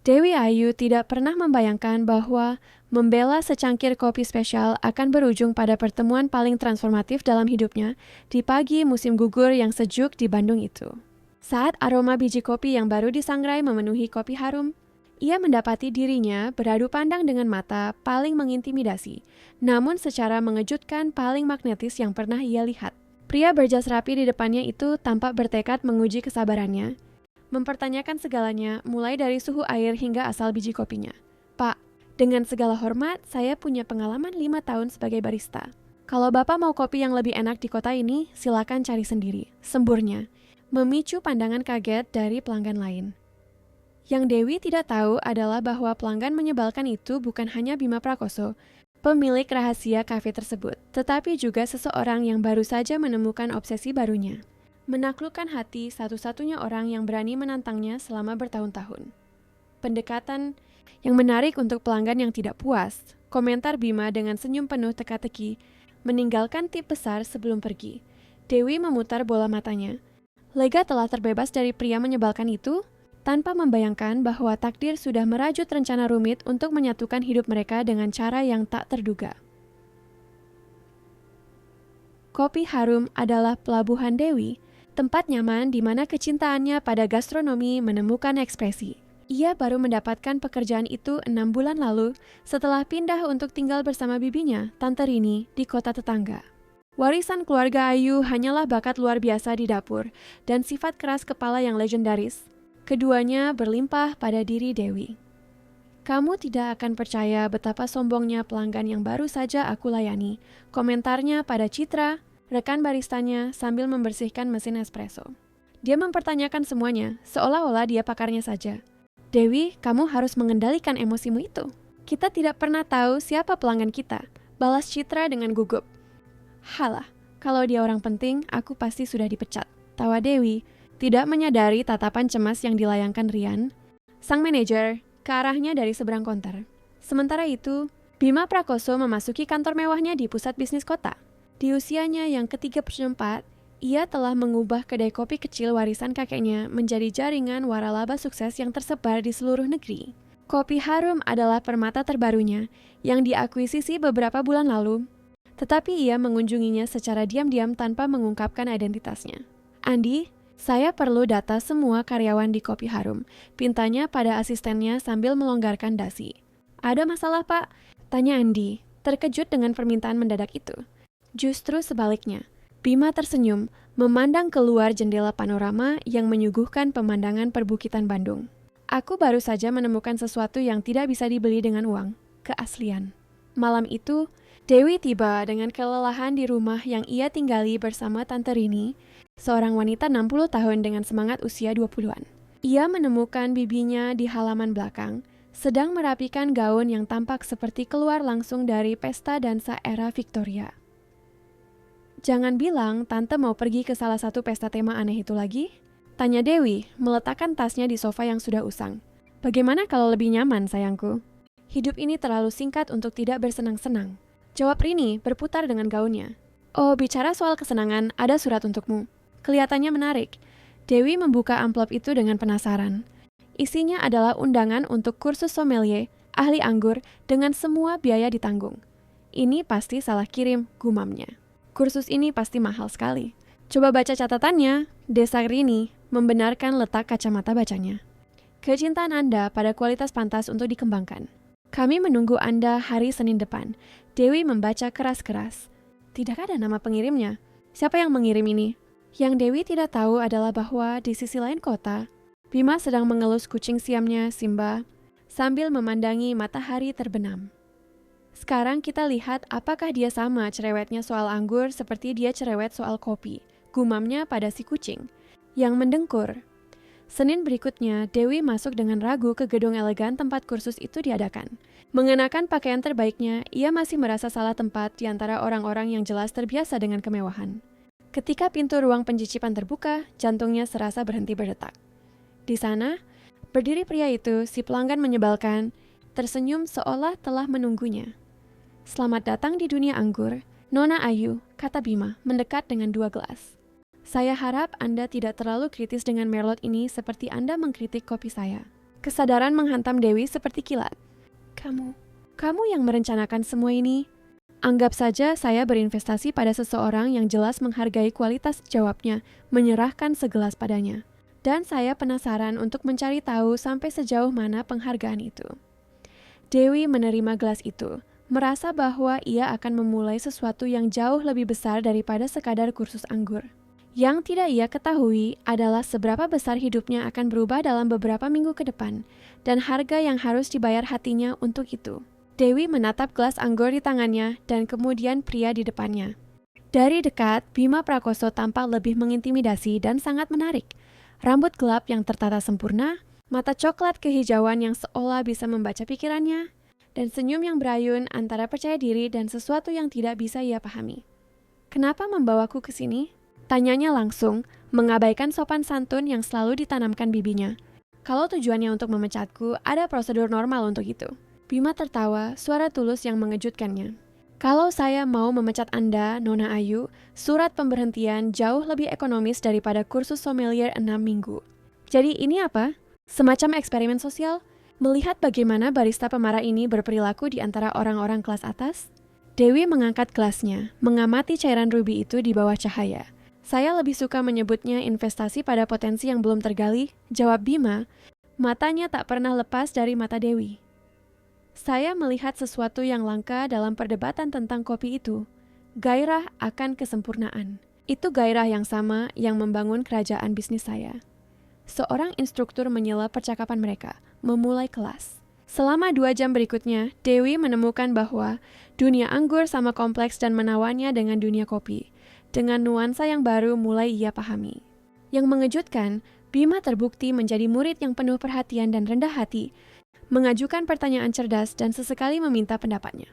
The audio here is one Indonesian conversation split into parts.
Dewi Ayu tidak pernah membayangkan bahwa membela secangkir kopi spesial akan berujung pada pertemuan paling transformatif dalam hidupnya di pagi musim gugur yang sejuk di Bandung itu. Saat aroma biji kopi yang baru disangrai memenuhi kopi harum, ia mendapati dirinya beradu pandang dengan mata paling mengintimidasi, namun secara mengejutkan paling magnetis yang pernah ia lihat. Pria berjas rapi di depannya itu tampak bertekad menguji kesabarannya, mempertanyakan segalanya, mulai dari suhu air hingga asal biji kopinya. Pak, dengan segala hormat, saya punya pengalaman 5 tahun sebagai barista. Kalau Bapak mau kopi yang lebih enak di kota ini, silakan cari sendiri, semburnya, memicu pandangan kaget dari pelanggan lain. Yang Dewi tidak tahu adalah bahwa pelanggan menyebalkan itu bukan hanya Bima Prakoso, pemilik rahasia kafe tersebut, tetapi juga seseorang yang baru saja menemukan obsesi barunya. Menaklukkan hati satu-satunya orang yang berani menantangnya selama bertahun-tahun. Pendekatan yang menarik untuk pelanggan yang tidak puas, komentar Bima dengan senyum penuh teka-teki, meninggalkan tip besar sebelum pergi. Dewi memutar bola matanya. Lega telah terbebas dari pria menyebalkan itu, tanpa membayangkan bahwa takdir sudah merajut rencana rumit untuk menyatukan hidup mereka dengan cara yang tak terduga. Kopi Harum adalah pelabuhan Dewi, tempat nyaman di mana kecintaannya pada gastronomi menemukan ekspresi. Ia baru mendapatkan pekerjaan itu 6 bulan lalu setelah pindah untuk tinggal bersama bibinya, Tante Rini, di kota tetangga. Warisan keluarga Ayu hanyalah bakat luar biasa di dapur dan sifat keras kepala yang legendaris. Keduanya berlimpah pada diri Dewi. Kamu tidak akan percaya betapa sombongnya pelanggan yang baru saja aku layani, komentarnya pada Citra, rekan baristanya, sambil membersihkan mesin espresso. Dia mempertanyakan semuanya, seolah-olah dia pakarnya saja. Dewi, kamu harus mengendalikan emosimu itu. Kita tidak pernah tahu siapa pelanggan kita, balas Citra dengan gugup. Halah, kalau dia orang penting, aku pasti sudah dipecat. Tawa Dewi, tidak menyadari tatapan cemas yang dilayangkan Rian, sang manajer, ke arahnya dari seberang konter. Sementara itu, Bima Prakoso memasuki kantor mewahnya di pusat bisnis kota. Di usianya yang ke-34, ia telah mengubah kedai kopi kecil warisan kakeknya menjadi jaringan waralaba sukses yang tersebar di seluruh negeri. Kopi Harum adalah permata terbarunya yang diakuisisi beberapa bulan lalu, tetapi ia mengunjunginya secara diam-diam tanpa mengungkapkan identitasnya. Andi, saya perlu data semua karyawan di Kopi Harum, pintanya pada asistennya sambil melonggarkan dasi. Ada masalah, Pak? Tanya Andi, terkejut dengan permintaan mendadak itu. Justru sebaliknya, Bima tersenyum, memandang keluar jendela panorama yang menyuguhkan pemandangan perbukitan Bandung. Aku baru saja menemukan sesuatu yang tidak bisa dibeli dengan uang, keaslian. Malam itu, Dewi tiba dengan kelelahan di rumah yang ia tinggali bersama Tante Rini, seorang wanita 60 tahun dengan semangat usia 20-an. Ia menemukan bibinya di halaman belakang, sedang merapikan gaun yang tampak seperti keluar langsung dari pesta dansa era Victoria. Jangan bilang Tante mau pergi ke salah satu pesta tema aneh itu lagi? Tanya Dewi, meletakkan tasnya di sofa yang sudah usang. Bagaimana kalau lebih nyaman, sayangku? Hidup ini terlalu singkat untuk tidak bersenang-senang. Jawab Rini, berputar dengan gaunnya. Oh, bicara soal kesenangan, ada surat untukmu. Kelihatannya menarik. Dewi membuka amplop itu dengan penasaran. Isinya adalah undangan untuk kursus sommelier, ahli anggur, dengan semua biaya ditanggung. Ini pasti salah kirim, gumamnya. Kursus ini pasti mahal sekali. Coba baca catatannya, desak Rini, membenarkan letak kacamata bacanya. Kecintaan Anda pada kualitas pantas untuk dikembangkan. Kami menunggu Anda hari Senin depan. Dewi membaca keras-keras. Tidak ada nama pengirimnya. Siapa yang mengirim ini? Yang Dewi tidak tahu adalah bahwa di sisi lain kota, Bima sedang mengelus kucing siamnya, Simba, sambil memandangi matahari terbenam. Sekarang kita lihat apakah dia sama cerewetnya soal anggur seperti dia cerewet soal kopi, gumamnya pada si kucing, yang mendengkur. Senin berikutnya, Dewi masuk dengan ragu ke gedung elegan tempat kursus itu diadakan. Mengenakan pakaian terbaiknya, ia masih merasa salah tempat di antara orang-orang yang jelas terbiasa dengan kemewahan. Ketika pintu ruang pencicipan terbuka, jantungnya serasa berhenti berdetak. Di sana, berdiri pria itu, si pelanggan menyebalkan, tersenyum seolah telah menunggunya. Selamat datang di dunia anggur, Nona Ayu, kata Bima, mendekat dengan 2 gelas. Saya harap Anda tidak terlalu kritis dengan merlot ini seperti Anda mengkritik kopi saya. Kesadaran menghantam Dewi seperti kilat. Kamu yang merencanakan semua ini? Anggap saja saya berinvestasi pada seseorang yang jelas menghargai kualitas jawabnya, menyerahkan segelas padanya. Dan saya penasaran untuk mencari tahu sampai sejauh mana penghargaan itu. Dewi menerima gelas itu, merasa bahwa ia akan memulai sesuatu yang jauh lebih besar daripada sekadar kursus anggur. Yang tidak ia ketahui adalah seberapa besar hidupnya akan berubah dalam beberapa minggu ke depan, dan harga yang harus dibayar hatinya untuk itu. Dewi menatap gelas anggur di tangannya dan kemudian pria di depannya. Dari dekat, Bima Prakoso tampak lebih mengintimidasi dan sangat menarik. Rambut gelap yang tertata sempurna, mata coklat kehijauan yang seolah bisa membaca pikirannya, dan senyum yang berayun antara percaya diri dan sesuatu yang tidak bisa ia pahami. "Kenapa membawaku ke sini?" Tanyanya langsung, mengabaikan sopan santun yang selalu ditanamkan bibinya. "Kalau tujuannya untuk memecatku, ada prosedur normal untuk itu." Bima tertawa, suara tulus yang mengejutkannya. "Kalau saya mau memecat Anda, Nona Ayu, surat pemberhentian jauh lebih ekonomis daripada kursus sommelier 6 minggu. Jadi ini apa? Semacam eksperimen sosial? Melihat bagaimana barista pemarah ini berperilaku di antara orang-orang kelas atas?" Dewi mengangkat gelasnya, mengamati cairan ruby itu di bawah cahaya. "Saya lebih suka menyebutnya investasi pada potensi yang belum tergali," jawab Bima. Matanya tak pernah lepas dari mata Dewi. "Saya melihat sesuatu yang langka dalam perdebatan tentang kopi itu. Gairah akan kesempurnaan. Itu gairah yang sama yang membangun kerajaan bisnis saya." Seorang instruktur menyela percakapan mereka, memulai kelas. Selama 2 jam berikutnya, Dewi menemukan bahwa dunia anggur sama kompleks dan menawannya dengan dunia kopi. Dengan nuansa yang baru mulai ia pahami. Yang mengejutkan, Bima terbukti menjadi murid yang penuh perhatian dan rendah hati, mengajukan pertanyaan cerdas dan sesekali meminta pendapatnya.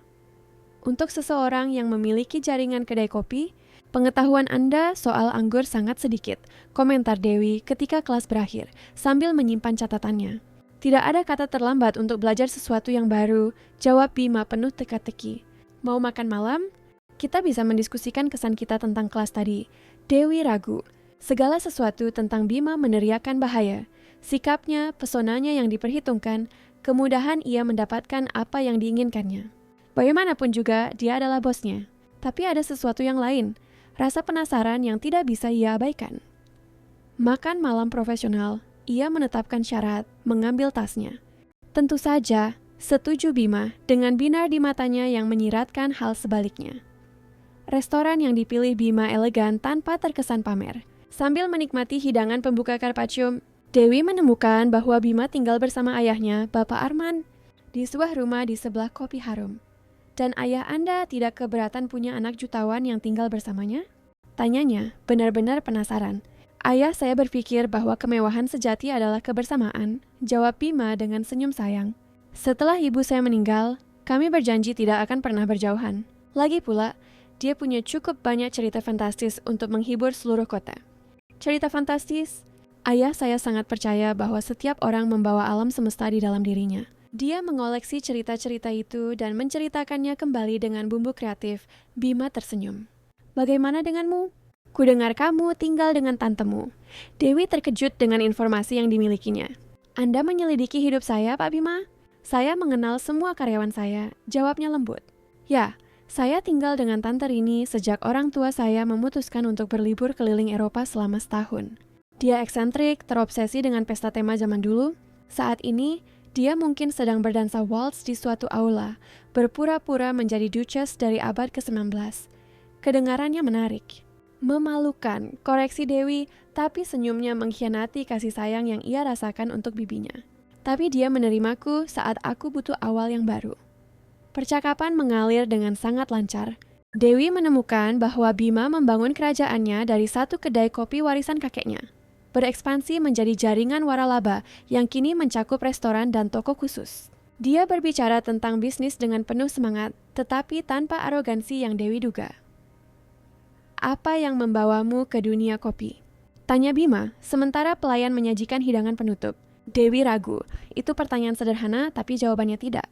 "Untuk seseorang yang memiliki jaringan kedai kopi, pengetahuan Anda soal anggur sangat sedikit," komentar Dewi ketika kelas berakhir, sambil menyimpan catatannya. "Tidak ada kata terlambat untuk belajar sesuatu yang baru," jawab Bima penuh teka-teki. "Mau makan malam? Kita bisa mendiskusikan kesan kita tentang kelas tadi." Dewi ragu. Segala sesuatu tentang Bima meneriakkan bahaya. Sikapnya, pesonanya yang diperhitungkan, kemudahan ia mendapatkan apa yang diinginkannya. Bagaimanapun juga, dia adalah bosnya. Tapi ada sesuatu yang lain, rasa penasaran yang tidak bisa ia abaikan. Makan malam profesional, ia menetapkan syarat, mengambil tasnya. Tentu saja, setuju Bima dengan binar di matanya yang menyiratkan hal sebaliknya. Restoran yang dipilih Bima elegan tanpa terkesan pamer. Sambil menikmati hidangan pembuka carpaccio, Dewi menemukan bahwa Bima tinggal bersama ayahnya, Bapak Arman, di sebuah rumah di sebelah Kopi Harum. "Dan ayah Anda tidak keberatan punya anak jutawan yang tinggal bersamanya?" Tanyanya, benar-benar penasaran. "Ayah saya berpikir bahwa kemewahan sejati adalah kebersamaan," jawab Bima dengan senyum sayang. "Setelah ibu saya meninggal, kami berjanji tidak akan pernah berjauhan. Lagi pula, dia punya cukup banyak cerita fantastis untuk menghibur seluruh kota." Cerita fantastis? Ayah saya sangat percaya bahwa setiap orang membawa alam semesta di dalam dirinya. Dia mengoleksi cerita-cerita itu dan menceritakannya kembali dengan bumbu kreatif. Bima tersenyum. "Bagaimana denganmu? Kudengar kamu tinggal dengan tantemu." Dewi terkejut dengan informasi yang dimilikinya. "Anda menyelidiki hidup saya, Pak Bima?" "Saya mengenal semua karyawan saya," jawabnya lembut. "Ya, saya tinggal dengan Tante Rini sejak orang tua saya memutuskan untuk berlibur keliling Eropa selama setahun. Dia eksentrik, terobsesi dengan pesta tema zaman dulu. Saat ini, dia mungkin sedang berdansa waltz di suatu aula, berpura-pura menjadi duchess dari abad ke-19. Kedengarannya menarik. Memalukan, koreksi Dewi, tapi senyumnya mengkhianati kasih sayang yang ia rasakan untuk bibinya. Tapi dia menerimaku saat aku butuh awal yang baru." Percakapan mengalir dengan sangat lancar. Dewi menemukan bahwa Bima membangun kerajaannya dari satu kedai kopi warisan kakeknya, berekspansi menjadi jaringan waralaba yang kini mencakup restoran dan toko khusus. Dia berbicara tentang bisnis dengan penuh semangat, tetapi tanpa arogansi yang Dewi duga. "Apa yang membawamu ke dunia kopi?" tanya Bima, sementara pelayan menyajikan hidangan penutup. Dewi ragu. Itu pertanyaan sederhana, tapi jawabannya tidak.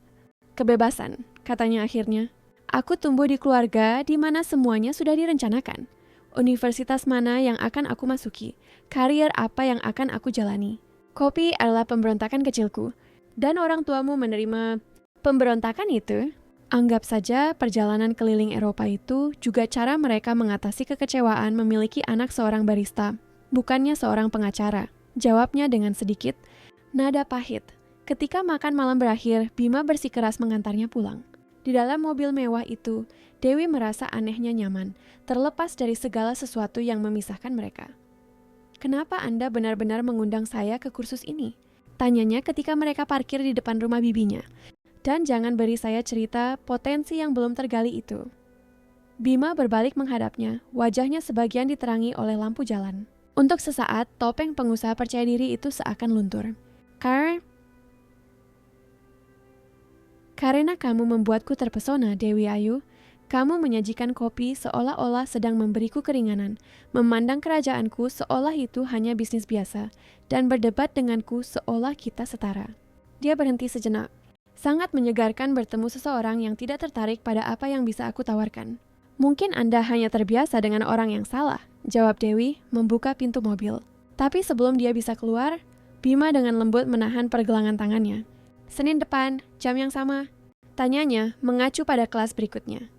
"Kebebasan," katanya akhirnya. "Aku tumbuh di keluarga di mana semuanya sudah direncanakan. Universitas mana yang akan aku masuki, karier apa yang akan aku jalani. Kopi adalah pemberontakan kecilku, dan orang tuamu menerima pemberontakan itu. Anggap saja perjalanan keliling Eropa itu juga cara mereka mengatasi kekecewaan memiliki anak seorang barista, bukannya seorang pengacara. Jawabnya dengan sedikit nada pahit. Ketika makan malam berakhir, Bima bersikeras mengantarnya pulang. Di dalam mobil mewah itu, Dewi merasa anehnya nyaman, terlepas dari segala sesuatu yang memisahkan mereka. "Kenapa Anda benar-benar mengundang saya ke kursus ini?" tanyanya ketika mereka parkir di depan rumah bibinya. "Dan jangan beri saya cerita potensi yang belum tergali itu." Bima berbalik menghadapnya, wajahnya sebagian diterangi oleh lampu jalan. Untuk sesaat, topeng pengusaha percaya diri itu seakan luntur. Karena kamu membuatku terpesona, Dewi Ayu. Kamu menyajikan kopi seolah-olah sedang memberiku keringanan, memandang kerajaanku seolah itu hanya bisnis biasa, dan berdebat denganku seolah kita setara. Dia berhenti sejenak. Sangat menyegarkan bertemu seseorang yang tidak tertarik pada apa yang bisa aku tawarkan. "Mungkin Anda hanya terbiasa dengan orang yang salah," jawab Dewi, membuka pintu mobil. Tapi sebelum dia bisa keluar, Bima dengan lembut menahan pergelangan tangannya. "Senin depan, jam yang sama?" tanyanya, mengacu pada kelas berikutnya.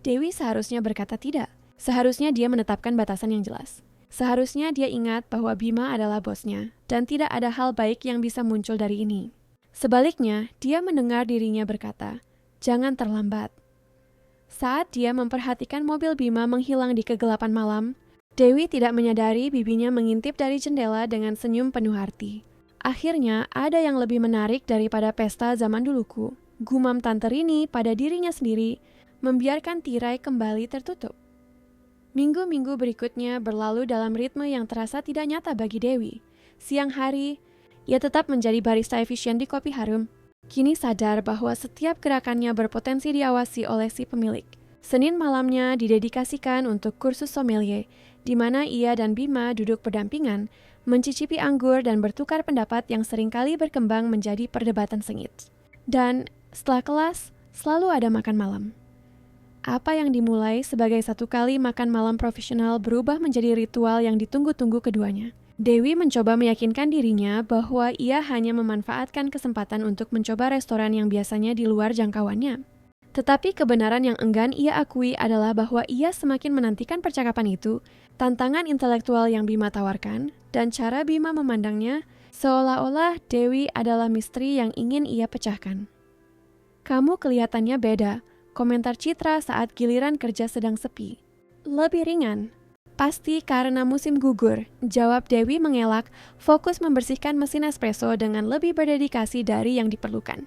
Dewi seharusnya berkata tidak. Seharusnya dia menetapkan batasan yang jelas. Seharusnya dia ingat bahwa Bima adalah bosnya, dan tidak ada hal baik yang bisa muncul dari ini. Sebaliknya, dia mendengar dirinya berkata, "Jangan terlambat." Saat dia memperhatikan mobil Bima menghilang di kegelapan malam, Dewi tidak menyadari bibinya mengintip dari jendela dengan senyum penuh arti. "Akhirnya ada yang lebih menarik daripada pesta zaman duluku," gumam Tante Rini pada dirinya sendiri, membiarkan tirai kembali tertutup. Minggu-minggu berikutnya berlalu dalam ritme yang terasa tidak nyata bagi Dewi. Siang hari, ia tetap menjadi barista efisien di Kopi Harum. Kini sadar bahwa setiap gerakannya berpotensi diawasi oleh si pemilik. Senin malamnya didedikasikan untuk kursus sommelier, di mana ia dan Bima duduk berdampingan, mencicipi anggur dan bertukar pendapat yang seringkali berkembang menjadi perdebatan sengit. Dan setelah kelas, selalu ada makan malam. Apa yang dimulai sebagai satu kali makan malam profesional berubah menjadi ritual yang ditunggu-tunggu keduanya. Dewi mencoba meyakinkan dirinya bahwa ia hanya memanfaatkan kesempatan untuk mencoba restoran yang biasanya di luar jangkauannya. Tetapi kebenaran yang enggan ia akui adalah bahwa ia semakin menantikan percakapan itu, tantangan intelektual yang Bima tawarkan, dan cara Bima memandangnya seolah-olah Dewi adalah misteri yang ingin ia pecahkan. "Kamu kelihatannya beda," komentar Citra saat giliran kerja sedang sepi. "Lebih ringan." "Pasti karena musim gugur," jawab Dewi mengelak, fokus membersihkan mesin espresso dengan lebih berdedikasi dari yang diperlukan.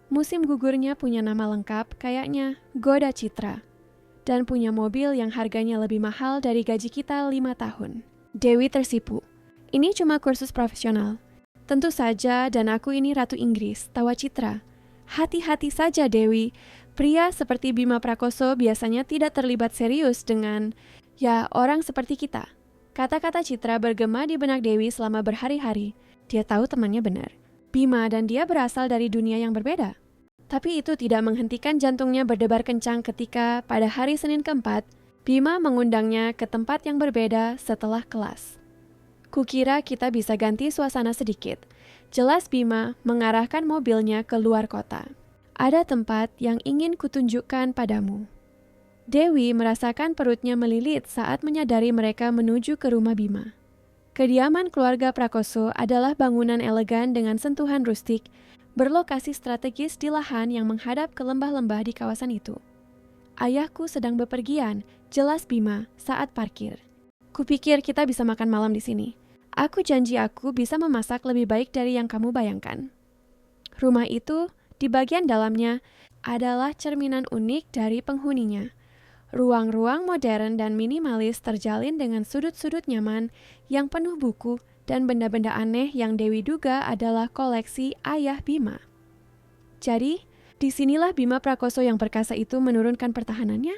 Musim gugurnya punya nama lengkap, kayaknya Goda Citra. Dan punya mobil yang harganya lebih mahal dari gaji kita 5 tahun. Dewi tersipu. "Ini cuma kursus profesional." "Tentu saja, dan aku ini Ratu Inggris," tawa Citra. "Hati-hati saja, Dewi. Pria seperti Bima Prakoso biasanya tidak terlibat serius dengan orang seperti kita." Kata-kata Citra bergema di benak Dewi selama berhari-hari. Dia tahu temannya benar. Bima dan dia berasal dari dunia yang berbeda. Tapi itu tidak menghentikan jantungnya berdebar kencang ketika pada hari Senin keempat, Bima mengundangnya ke tempat yang berbeda setelah kelas. "Kukira kita bisa ganti suasana sedikit." Jelas Bima mengarahkan mobilnya ke luar kota. "Ada tempat yang ingin kutunjukkan padamu." Dewi merasakan perutnya melilit saat menyadari mereka menuju ke rumah Bima. Kediaman keluarga Prakoso adalah bangunan elegan dengan sentuhan rustik, berlokasi strategis di lahan yang menghadap ke lembah-lembah di kawasan itu. "Ayahku sedang bepergian," jelas Bima saat parkir. "Kupikir kita bisa makan malam di sini. Aku janji aku bisa memasak lebih baik dari yang kamu bayangkan." Rumah itu, di bagian dalamnya, adalah cerminan unik dari penghuninya. Ruang-ruang modern dan minimalis terjalin dengan sudut-sudut nyaman yang penuh buku dan benda-benda aneh yang Dewi duga adalah koleksi ayah Bima. Jadi, disinilah Bima Prakoso yang perkasa itu menurunkan pertahanannya?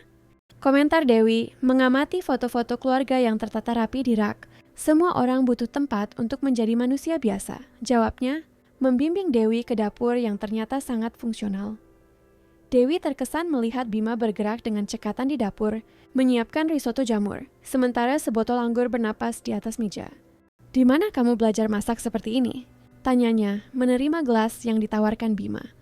Komentar Dewi mengamati foto-foto keluarga yang tertata rapi di rak. "Semua orang butuh tempat untuk menjadi manusia biasa," jawabnya, membimbing Dewi ke dapur yang ternyata sangat fungsional. Dewi terkesan melihat Bima bergerak dengan cekatan di dapur, menyiapkan risotto jamur, sementara sebotol anggur bernapas di atas meja. Di mana kamu belajar masak seperti ini? Tanyanya, menerima gelas yang ditawarkan Bima.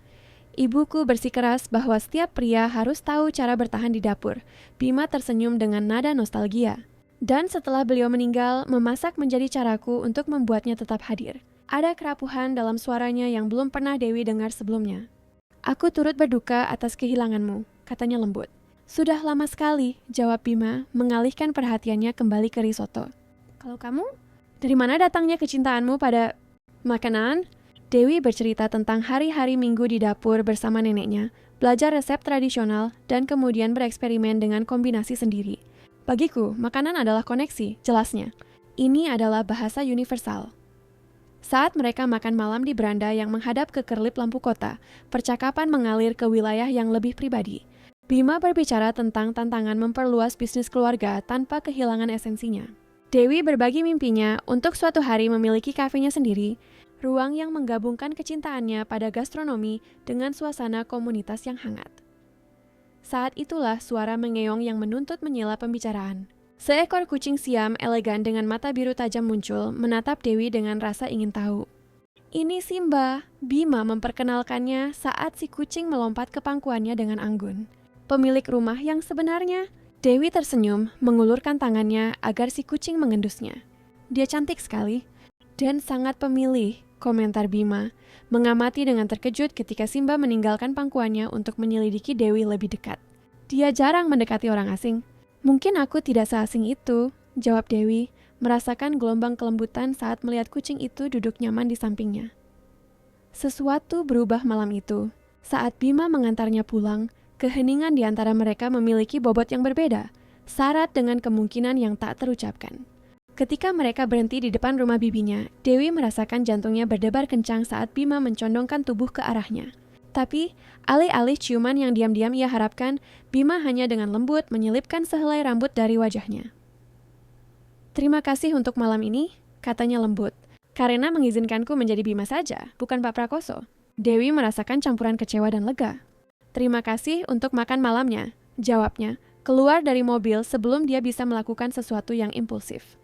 Ibuku bersikeras bahwa setiap pria harus tahu cara bertahan di dapur. Bima tersenyum dengan nada nostalgia. Dan setelah beliau meninggal, memasak menjadi caraku untuk membuatnya tetap hadir. Ada kerapuhan dalam suaranya yang belum pernah Dewi dengar sebelumnya. Aku turut berduka atas kehilanganmu, katanya lembut. Sudah lama sekali, jawab Bima, mengalihkan perhatiannya kembali ke risotto. Kalau kamu? Dari mana datangnya kecintaanmu pada makanan? Dewi bercerita tentang hari-hari minggu di dapur bersama neneknya, belajar resep tradisional, dan kemudian bereksperimen dengan kombinasi sendiri. Bagiku, makanan adalah koneksi, jelasnya. Ini adalah bahasa universal. Saat mereka makan malam di beranda yang menghadap ke kerlip lampu kota, percakapan mengalir ke wilayah yang lebih pribadi. Bima berbicara tentang tantangan memperluas bisnis keluarga tanpa kehilangan esensinya. Dewi berbagi mimpinya untuk suatu hari memiliki kafenya sendiri, ruang yang menggabungkan kecintaannya pada gastronomi dengan suasana komunitas yang hangat. Saat itulah suara mengeong yang menuntut menyela pembicaraan. Seekor kucing Siam elegan dengan mata biru tajam muncul, menatap Dewi dengan rasa ingin tahu. Ini Simba, Bima memperkenalkannya saat si kucing melompat ke pangkuannya dengan anggun. Pemilik rumah yang sebenarnya. Dewi tersenyum, mengulurkan tangannya agar si kucing mengendusnya. Dia cantik sekali dan sangat pemilih, komentar Bima, mengamati dengan terkejut ketika Simba meninggalkan pangkuannya untuk menyelidiki Dewi lebih dekat. Dia jarang mendekati orang asing. Mungkin aku tidak seasing itu, jawab Dewi, merasakan gelombang kelembutan saat melihat kucing itu duduk nyaman di sampingnya. Sesuatu berubah malam itu. Saat Bima mengantarnya pulang, keheningan di antara mereka memiliki bobot yang berbeda, syarat dengan kemungkinan yang tak terucapkan. Ketika mereka berhenti di depan rumah bibinya, Dewi merasakan jantungnya berdebar kencang saat Bima mencondongkan tubuh ke arahnya. Tapi, alih-alih ciuman yang diam-diam ia harapkan, Bima hanya dengan lembut menyelipkan sehelai rambut dari wajahnya. Terima kasih untuk malam ini, katanya lembut. Karena mengizinkanku menjadi Bima saja, bukan Pak Prakoso. Dewi merasakan campuran kecewa dan lega. Terima kasih untuk makan malamnya, jawabnya, keluar dari mobil sebelum dia bisa melakukan sesuatu yang impulsif.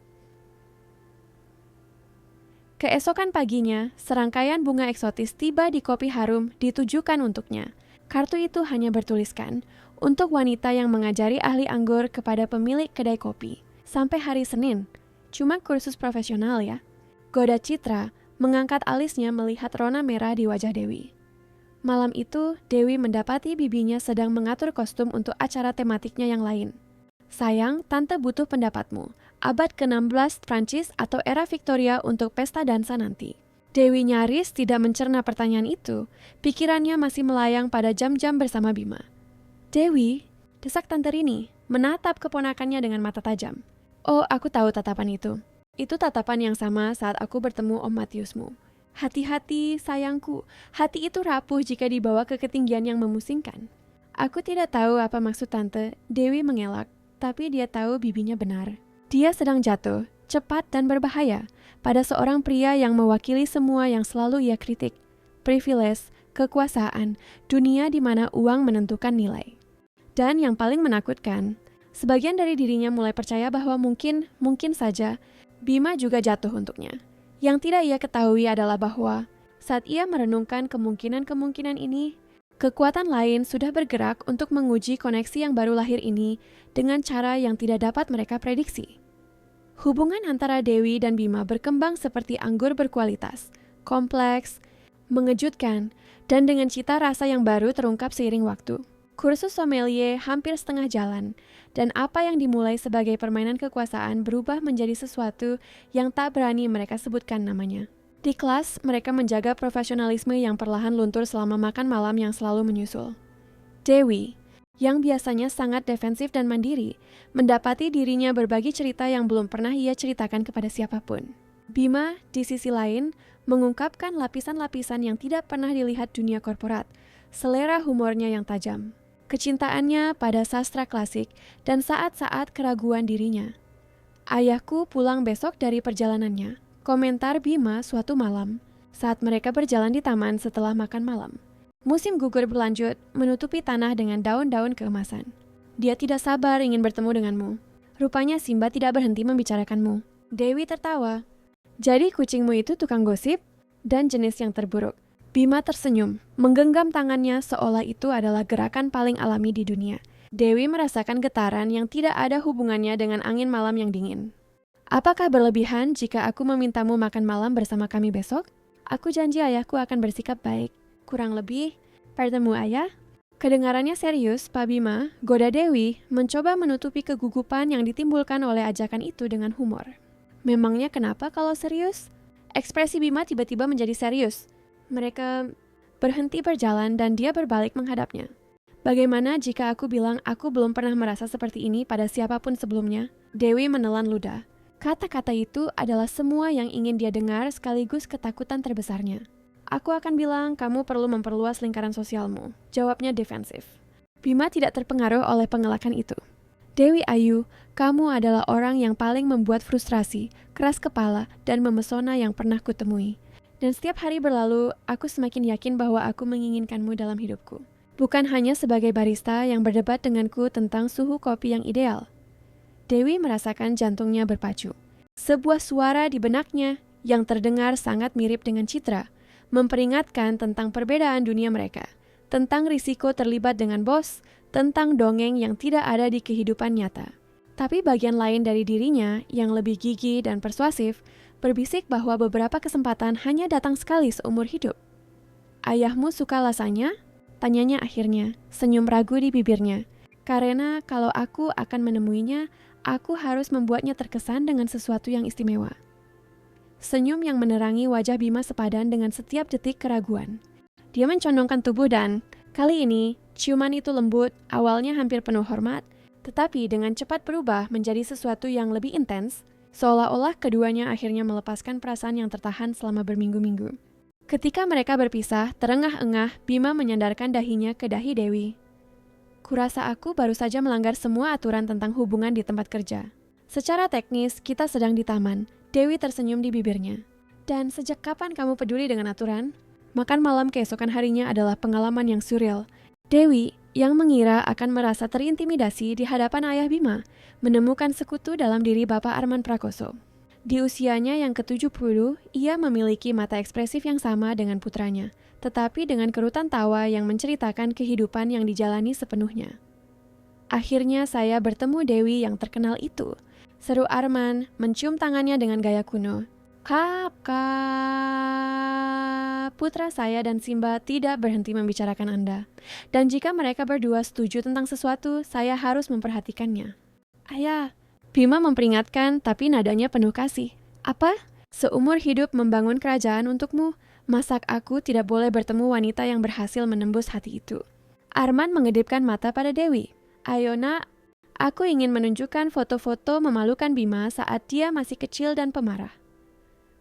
Keesokan paginya, serangkaian bunga eksotis tiba di kopi harum ditujukan untuknya. Kartu itu hanya bertuliskan, untuk wanita yang mengajari ahli anggur kepada pemilik kedai kopi. Sampai hari Senin, cuma kursus profesional ya. Goda Citra mengangkat alisnya melihat rona merah di wajah Dewi. Malam itu, Dewi mendapati bibinya sedang mengatur kostum untuk acara tematiknya yang lain. Sayang, tante butuh pendapatmu. Abad ke-16 Prancis atau era Victoria untuk pesta dansa nanti. Dewi nyaris tidak mencerna pertanyaan itu. Pikirannya masih melayang pada jam-jam bersama Bima. Dewi, desak tante Rini, menatap keponakannya dengan mata tajam. Oh, aku tahu tatapan itu. Itu tatapan yang sama saat aku bertemu Om Matiusmu. Hati-hati, sayangku. Hati itu rapuh jika dibawa ke ketinggian yang memusingkan. Aku tidak tahu apa maksud tante. Dewi mengelak, tapi dia tahu bibinya benar. Dia sedang jatuh, cepat dan berbahaya, pada seorang pria yang mewakili semua yang selalu ia kritik. Privilege, kekuasaan, dunia di mana uang menentukan nilai. Dan yang paling menakutkan, sebagian dari dirinya mulai percaya bahwa mungkin saja, Bima juga jatuh untuknya. Yang tidak ia ketahui adalah bahwa, saat ia merenungkan kemungkinan-kemungkinan ini, kekuatan lain sudah bergerak untuk menguji koneksi yang baru lahir ini dengan cara yang tidak dapat mereka prediksi. Hubungan antara Dewi dan Bima berkembang seperti anggur berkualitas, kompleks, mengejutkan, dan dengan cita rasa yang baru terungkap seiring waktu. Kursus sommelier hampir setengah jalan, dan apa yang dimulai sebagai permainan kekuasaan berubah menjadi sesuatu yang tak berani mereka sebutkan namanya. Di kelas, mereka menjaga profesionalisme yang perlahan luntur selama makan malam yang selalu menyusul. Dewi, yang biasanya sangat defensif dan mandiri, mendapati dirinya berbagi cerita yang belum pernah ia ceritakan kepada siapapun. Bima, di sisi lain, mengungkapkan lapisan-lapisan yang tidak pernah dilihat dunia korporat, selera humornya yang tajam, kecintaannya pada sastra klasik, dan saat-saat keraguan dirinya. Ayahku pulang besok dari perjalanannya, komentar Bima suatu malam, saat mereka berjalan di taman setelah makan malam. Musim gugur berlanjut, menutupi tanah dengan daun-daun keemasan. Dia tidak sabar ingin bertemu denganmu. Rupanya Simba tidak berhenti membicarakanmu. Dewi tertawa. Jadi kucingmu itu tukang gosip dan jenis yang terburuk. Bima tersenyum, menggenggam tangannya seolah itu adalah gerakan paling alami di dunia. Dewi merasakan getaran yang tidak ada hubungannya dengan angin malam yang dingin. Apakah berlebihan jika aku memintamu makan malam bersama kami besok? Aku janji ayahku akan bersikap baik. Kurang lebih, bertemu ayah? Kedengarannya serius, Pak Bima, goda Dewi, mencoba menutupi kegugupan yang ditimbulkan oleh ajakan itu dengan humor. Memangnya kenapa kalau serius? Ekspresi Bima tiba-tiba menjadi serius. Mereka berhenti berjalan dan dia berbalik menghadapnya. Bagaimana jika aku bilang aku belum pernah merasa seperti ini pada siapapun sebelumnya? Dewi menelan ludah. Kata-kata itu adalah semua yang ingin dia dengar sekaligus ketakutan terbesarnya. Aku akan bilang kamu perlu memperluas lingkaran sosialmu. Jawabnya defensif. Bima tidak terpengaruh oleh pengelakan itu. Dewi Ayu, kamu adalah orang yang paling membuat frustrasi, keras kepala, dan memesona yang pernah kutemui. Dan setiap hari berlalu, aku semakin yakin bahwa aku menginginkanmu dalam hidupku. Bukan hanya sebagai barista yang berdebat denganku tentang suhu kopi yang ideal. Dewi merasakan jantungnya berpacu. Sebuah suara di benaknya yang terdengar sangat mirip dengan Citra, memperingatkan tentang perbedaan dunia mereka, tentang risiko terlibat dengan bos, tentang dongeng yang tidak ada di kehidupan nyata. Tapi bagian lain dari dirinya yang lebih gigih dan persuasif berbisik bahwa beberapa kesempatan hanya datang sekali seumur hidup. Ayahmu suka lasanya? Tanyanya akhirnya, senyum ragu di bibirnya. Karena kalau aku akan menemuinya, aku harus membuatnya terkesan dengan sesuatu yang istimewa. Senyum yang menerangi wajah Bima sepadan dengan setiap detik keraguan. Dia mencondongkan tubuh dan, kali ini, ciuman itu lembut, awalnya hampir penuh hormat, tetapi dengan cepat berubah menjadi sesuatu yang lebih intens, seolah-olah keduanya akhirnya melepaskan perasaan yang tertahan selama berminggu-minggu. Ketika mereka berpisah, terengah-engah, Bima menyandarkan dahinya ke dahi Dewi. Kurasa aku baru saja melanggar semua aturan tentang hubungan di tempat kerja. Secara teknis, kita sedang di taman. Dewi tersenyum di bibirnya. Dan sejak kapan kamu peduli dengan aturan? Makan malam keesokan harinya adalah pengalaman yang surreal. Dewi, yang mengira akan merasa terintimidasi di hadapan ayah Bima, menemukan sekutu dalam diri Bapak Arman Prakoso. Di usianya yang ke-70, ia memiliki mata ekspresif yang sama dengan putranya, tetapi dengan kerutan tawa yang menceritakan kehidupan yang dijalani sepenuhnya. Akhirnya saya bertemu Dewi yang terkenal itu, seru Arman, mencium tangannya dengan gaya kuno. Kap, putra saya dan Simba tidak berhenti membicarakan Anda. Dan jika mereka berdua setuju tentang sesuatu, saya harus memperhatikannya. Ayah, Bima memperingatkan tapi nadanya penuh kasih. Apa? Seumur hidup membangun kerajaan untukmu, masak aku tidak boleh bertemu wanita yang berhasil menembus hati itu. Arman mengedipkan mata pada Dewi. Ayo nak, aku ingin menunjukkan foto-foto memalukan Bima saat dia masih kecil dan pemarah.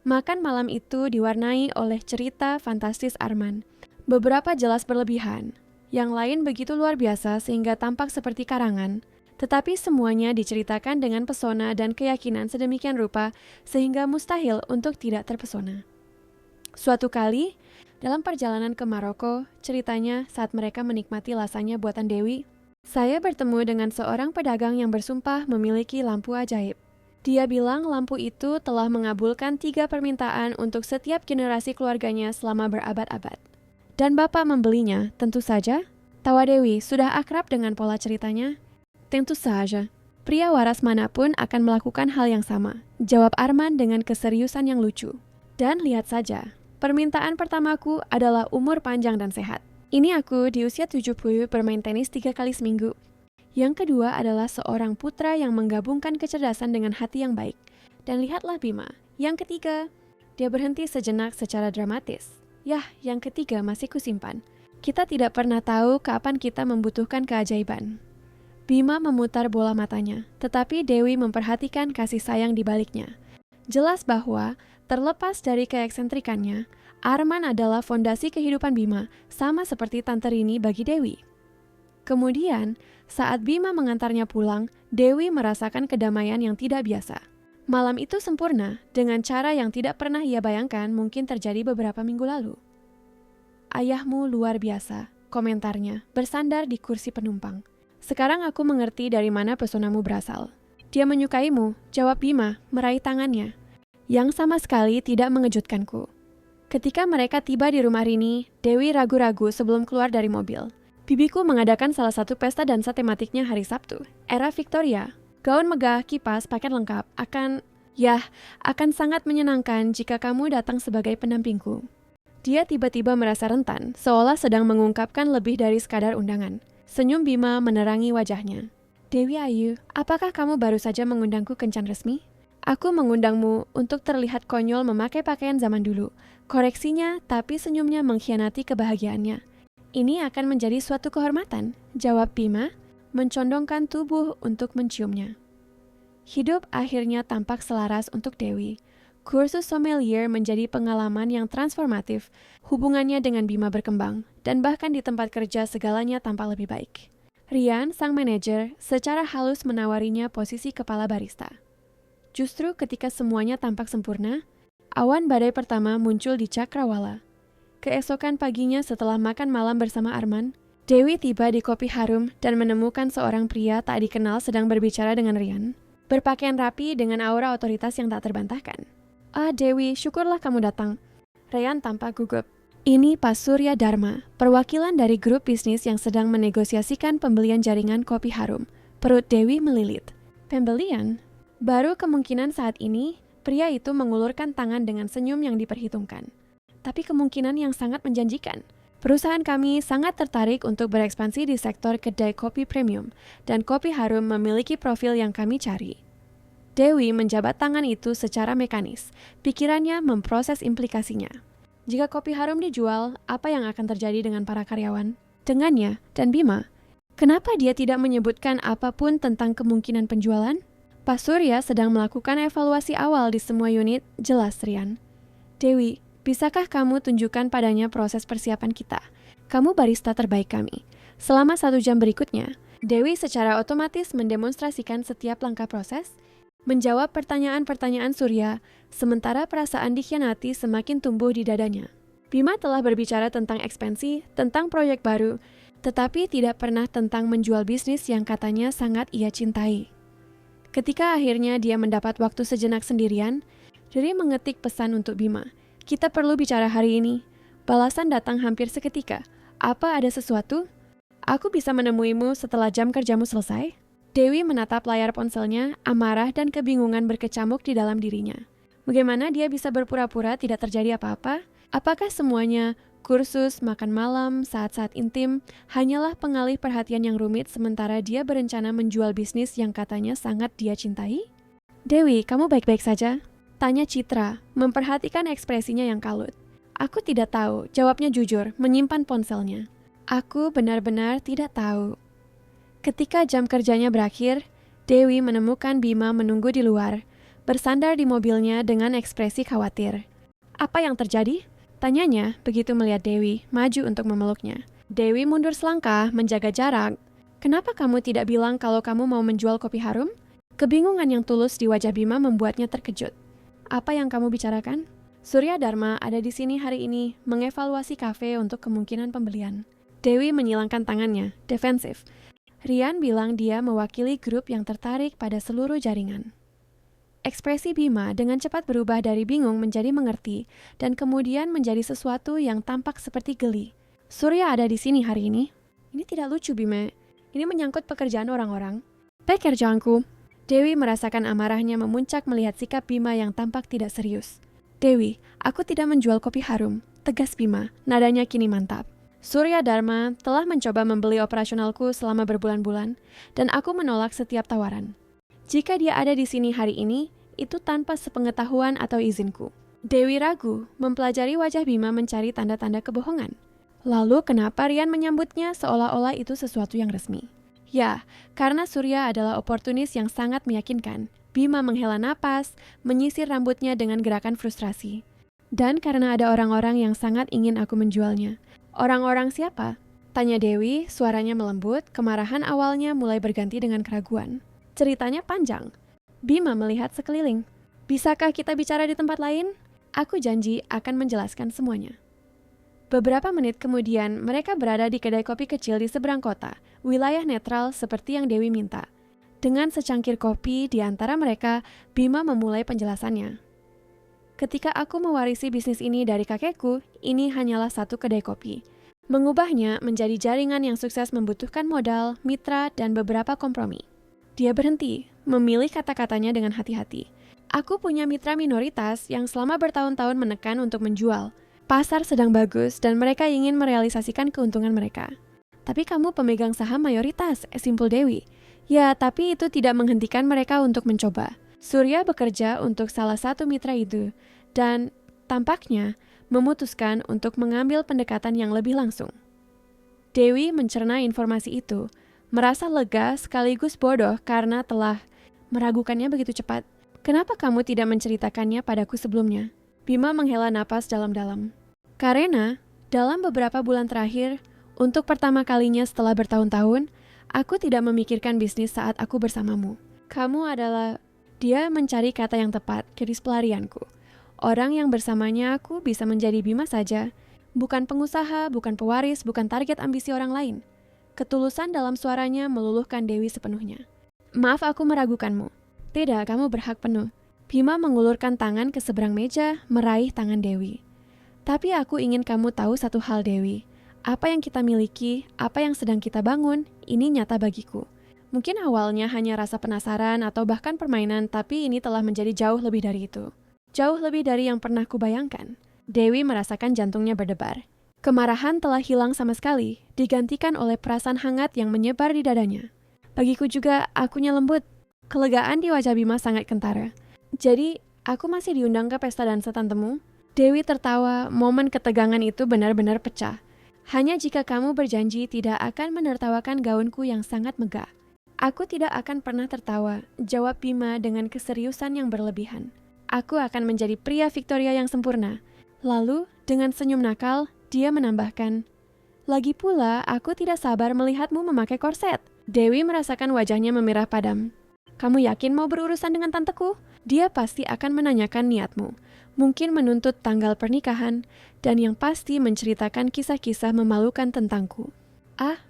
Makan malam itu diwarnai oleh cerita fantastis Arman. Beberapa jelas berlebihan, yang lain begitu luar biasa sehingga tampak seperti karangan, tetapi semuanya diceritakan dengan pesona dan keyakinan sedemikian rupa sehingga mustahil untuk tidak terpesona. Suatu kali, dalam perjalanan ke Maroko, ceritanya saat mereka menikmati lasanya buatan Dewi, saya bertemu dengan seorang pedagang yang bersumpah memiliki lampu ajaib. Dia bilang lampu itu telah mengabulkan 3 permintaan untuk setiap generasi keluarganya selama berabad-abad. Dan Bapak membelinya, tentu saja. Tawa Dewi sudah akrab dengan pola ceritanya. Tentu saja, pria waras manapun akan melakukan hal yang sama, jawab Arman dengan keseriusan yang lucu. Dan lihat saja, permintaan pertamaku adalah umur panjang dan sehat. Ini aku di usia 70 bermain tenis 3 kali seminggu. Yang kedua adalah seorang putra yang menggabungkan kecerdasan dengan hati yang baik. Dan lihatlah Bima. Yang ketiga, dia berhenti sejenak secara dramatis. Yah, yang ketiga masih kusimpan. Kita tidak pernah tahu kapan kita membutuhkan keajaiban. Bima memutar bola matanya, tetapi Dewi memperhatikan kasih sayang di baliknya. Jelas bahwa, terlepas dari keeksentrikannya, Arman adalah fondasi kehidupan Bima, sama seperti Tante Rini bagi Dewi. Kemudian, saat Bima mengantarnya pulang, Dewi merasakan kedamaian yang tidak biasa. Malam itu sempurna, dengan cara yang tidak pernah ia bayangkan mungkin terjadi beberapa minggu lalu. Ayahmu luar biasa, komentarnya, bersandar di kursi penumpang. Sekarang aku mengerti dari mana pesonamu berasal. Dia menyukaimu, jawab Bima, meraih tangannya. yang sama sekali tidak mengejutkanku. Ketika mereka tiba di rumah Rini, Dewi ragu-ragu sebelum keluar dari mobil. Bibiku mengadakan salah satu pesta dansa tematiknya hari Sabtu, era Victoria. Gaun megah, kipas, paket lengkap, akan sangat menyenangkan jika kamu datang sebagai pendampingku. Dia tiba-tiba merasa rentan, seolah sedang mengungkapkan lebih dari sekadar undangan. Senyum Bima menerangi wajahnya. Dewi Ayu, apakah kamu baru saja mengundangku kencan resmi? Aku mengundangmu untuk terlihat konyol memakai pakaian zaman dulu. Koreksinya, tapi senyumnya mengkhianati kebahagiaannya. Ini akan menjadi suatu kehormatan, jawab Bima, mencondongkan tubuh untuk menciumnya. Hidup akhirnya tampak selaras untuk Dewi. Kursus sommelier menjadi pengalaman yang transformatif. Hubungannya dengan Bima berkembang, dan bahkan di tempat kerja segalanya tampak lebih baik. Rian, sang manajer, secara halus menawarinya posisi kepala barista. Justru ketika semuanya tampak sempurna, awan badai pertama muncul di Cakrawala. Keesokan paginya setelah makan malam bersama Arman, Dewi tiba di Kopi Harum dan menemukan seorang pria tak dikenal sedang berbicara dengan Rian. Berpakaian rapi dengan aura otoritas yang tak terbantahkan. Ah Dewi, syukurlah kamu datang. Rian tampak gugup. Ini Pak Surya Dharma, perwakilan dari grup bisnis yang sedang menegosiasikan pembelian jaringan Kopi Harum. Perut Dewi melilit. Pembelian? Baru kemungkinan saat ini, pria itu mengulurkan tangan dengan senyum yang diperhitungkan. Tapi kemungkinan yang sangat menjanjikan. Perusahaan kami sangat tertarik untuk berekspansi di sektor kedai kopi premium, dan Kopi Harum memiliki profil yang kami cari. Dewi menjabat tangan itu secara mekanis, pikirannya memproses implikasinya. Jika Kopi Harum dijual, apa yang akan terjadi dengan para karyawan? Dengannya dan Bima? Kenapa dia tidak menyebutkan apapun tentang kemungkinan penjualan? Pak Surya sedang melakukan evaluasi awal di semua unit, jelas Rian. Dewi, bisakah kamu tunjukkan padanya proses persiapan kita? Kamu barista terbaik kami. Selama 1 jam berikutnya, Dewi secara otomatis mendemonstrasikan setiap langkah proses, menjawab pertanyaan-pertanyaan Surya, sementara perasaan dikhianati semakin tumbuh di dadanya. Bima telah berbicara tentang ekspansi, tentang proyek baru, tetapi tidak pernah tentang menjual bisnis yang katanya sangat ia cintai. Ketika akhirnya dia mendapat waktu sejenak sendirian, Riri mengetik pesan untuk Bima. Kita perlu bicara hari ini. Balasan datang hampir seketika. Apa ada sesuatu? Aku bisa menemuimu setelah jam kerjamu selesai? Dewi menatap layar ponselnya, amarah dan kebingungan berkecamuk di dalam dirinya. Bagaimana dia bisa berpura-pura tidak terjadi apa-apa? Apakah semuanya, kursus, makan malam, saat-saat intim, hanyalah pengalih perhatian yang rumit sementara dia berencana menjual bisnis yang katanya sangat dia cintai? Dewi, kamu baik-baik saja? Tanya Citra, memperhatikan ekspresinya yang kalut. Aku tidak tahu, jawabnya jujur, menyimpan ponselnya. Aku benar-benar tidak tahu. Ketika jam kerjanya berakhir, Dewi menemukan Bima menunggu di luar, bersandar di mobilnya dengan ekspresi khawatir. Apa yang terjadi? Tanyanya begitu melihat Dewi maju untuk memeluknya. Dewi mundur selangkah, menjaga jarak. Kenapa kamu tidak bilang kalau kamu mau menjual Kopi Harum? Kebingungan yang tulus di wajah Bima membuatnya terkejut. Apa yang kamu bicarakan? Surya Dharma ada di sini hari ini mengevaluasi kafe untuk kemungkinan pembelian. Dewi menyilangkan tangannya, defensif. Rian bilang dia mewakili grup yang tertarik pada seluruh jaringan. Ekspresi Bima dengan cepat berubah dari bingung menjadi mengerti dan kemudian menjadi sesuatu yang tampak seperti geli. Surya ada di sini hari ini? Ini tidak lucu Bima. Ini menyangkut pekerjaan orang-orang. Pekerjaanku. Dewi merasakan amarahnya memuncak melihat sikap Bima yang tampak tidak serius. Dewi, aku tidak menjual Kopi Harum. Tegas Bima, nadanya kini mantap. Surya Dharma telah mencoba membeli operasionalku selama berbulan-bulan, dan aku menolak setiap tawaran. Jika dia ada di sini hari ini, itu tanpa sepengetahuan atau izinku. Dewi ragu, mempelajari wajah Bima mencari tanda-tanda kebohongan. Lalu kenapa Rian menyambutnya seolah-olah itu sesuatu yang resmi? Ya, karena Surya adalah oportunis yang sangat meyakinkan. Bima menghela napas, menyisir rambutnya dengan gerakan frustrasi. Dan karena ada orang-orang yang sangat ingin aku menjualnya. Orang-orang siapa? Tanya Dewi, suaranya melembut, kemarahan awalnya mulai berganti dengan keraguan. Ceritanya panjang. Bima melihat sekeliling. Bisakah kita bicara di tempat lain? Aku janji akan menjelaskan semuanya. Beberapa menit kemudian, mereka berada di kedai kopi kecil di seberang kota, wilayah netral seperti yang Dewi minta. Dengan secangkir kopi di antara mereka, Bima memulai penjelasannya. Ketika aku mewarisi bisnis ini dari kakekku, ini hanyalah satu kedai kopi. Mengubahnya menjadi jaringan yang sukses membutuhkan modal, mitra, dan beberapa kompromi. Dia berhenti, memilih kata-katanya dengan hati-hati. Aku punya mitra minoritas yang selama bertahun-tahun menekan untuk menjual. Pasar sedang bagus dan mereka ingin merealisasikan keuntungan mereka. Tapi kamu pemegang saham mayoritas, simpul Dewi. Ya, tapi itu tidak menghentikan mereka untuk mencoba. Surya bekerja untuk salah satu mitra itu dan tampaknya memutuskan untuk mengambil pendekatan yang lebih langsung. Dewi mencerna informasi itu, merasa lega sekaligus bodoh karena telah meragukannya begitu cepat. Kenapa kamu tidak menceritakannya padaku sebelumnya? Bima menghela napas dalam-dalam. Karena dalam beberapa bulan terakhir, untuk pertama kalinya setelah bertahun-tahun, aku tidak memikirkan bisnis saat aku bersamamu. Kamu adalah... Dia mencari kata yang tepat, gadis pelarianku. Orang yang bersamanya aku bisa menjadi Bima saja. Bukan pengusaha, bukan pewaris, bukan target ambisi orang lain. Ketulusan dalam suaranya meluluhkan Dewi sepenuhnya. Maaf aku meragukanmu. Tidak, kamu berhak penuh. Bima mengulurkan tangan ke seberang meja, meraih tangan Dewi. Tapi aku ingin kamu tahu satu hal, Dewi. Apa yang kita miliki, apa yang sedang kita bangun, ini nyata bagiku. Mungkin awalnya hanya rasa penasaran atau bahkan permainan, tapi ini telah menjadi jauh lebih dari itu. Jauh lebih dari yang pernah kubayangkan. Dewi merasakan jantungnya berdebar. Kemarahan telah hilang sama sekali, digantikan oleh perasaan hangat yang menyebar di dadanya. Bagiku juga, akunya lembut. Kelegaan di wajah Bima sangat kentara. Jadi, aku masih diundang ke pesta dansa tantemu? Dewi tertawa, momen ketegangan itu benar-benar pecah. Hanya jika kamu berjanji tidak akan menertawakan gaunku yang sangat megah. Aku tidak akan pernah tertawa, jawab Bima dengan keseriusan yang berlebihan. Aku akan menjadi pria Victoria yang sempurna. Lalu, dengan senyum nakal, dia menambahkan, lagi pula, aku tidak sabar melihatmu memakai korset. Dewi merasakan wajahnya memerah padam. Kamu yakin mau berurusan dengan tanteku? Dia pasti akan menanyakan niatmu. Mungkin menuntut tanggal pernikahan, dan yang pasti menceritakan kisah-kisah memalukan tentangku.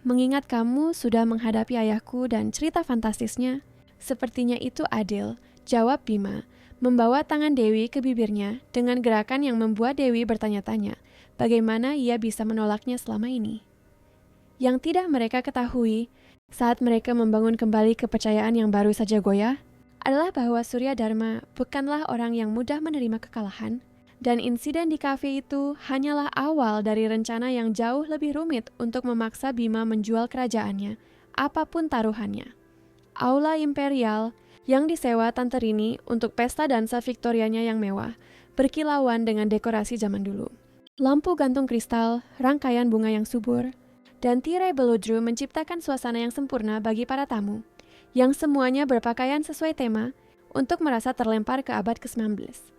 Mengingat kamu sudah menghadapi ayahku dan cerita fantastisnya. Sepertinya itu adil, jawab Bima, membawa tangan Dewi ke bibirnya dengan gerakan yang membuat Dewi bertanya-tanya bagaimana ia bisa menolaknya selama ini. Yang tidak mereka ketahui saat mereka membangun kembali kepercayaan yang baru saja goyah adalah bahwa Surya Dharma bukanlah orang yang mudah menerima kekalahan. Dan insiden di kafe itu hanyalah awal dari rencana yang jauh lebih rumit untuk memaksa Bima menjual kerajaannya, apapun taruhannya. Aula imperial yang disewa Tante Rini untuk pesta dansa Victorianya yang mewah, berkilauan dengan dekorasi zaman dulu. Lampu gantung kristal, rangkaian bunga yang subur, dan tirai beludru menciptakan suasana yang sempurna bagi para tamu, yang semuanya berpakaian sesuai tema untuk merasa terlempar ke abad ke-19.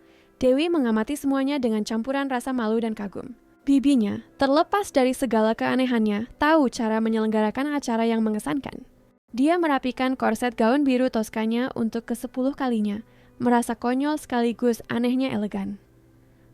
Dewi mengamati semuanya dengan campuran rasa malu dan kagum. Bibinya, terlepas dari segala keanehannya, tahu cara menyelenggarakan acara yang mengesankan. Dia merapikan korset gaun biru Toskanya untuk ke-10 kalinya, merasa konyol sekaligus anehnya elegan.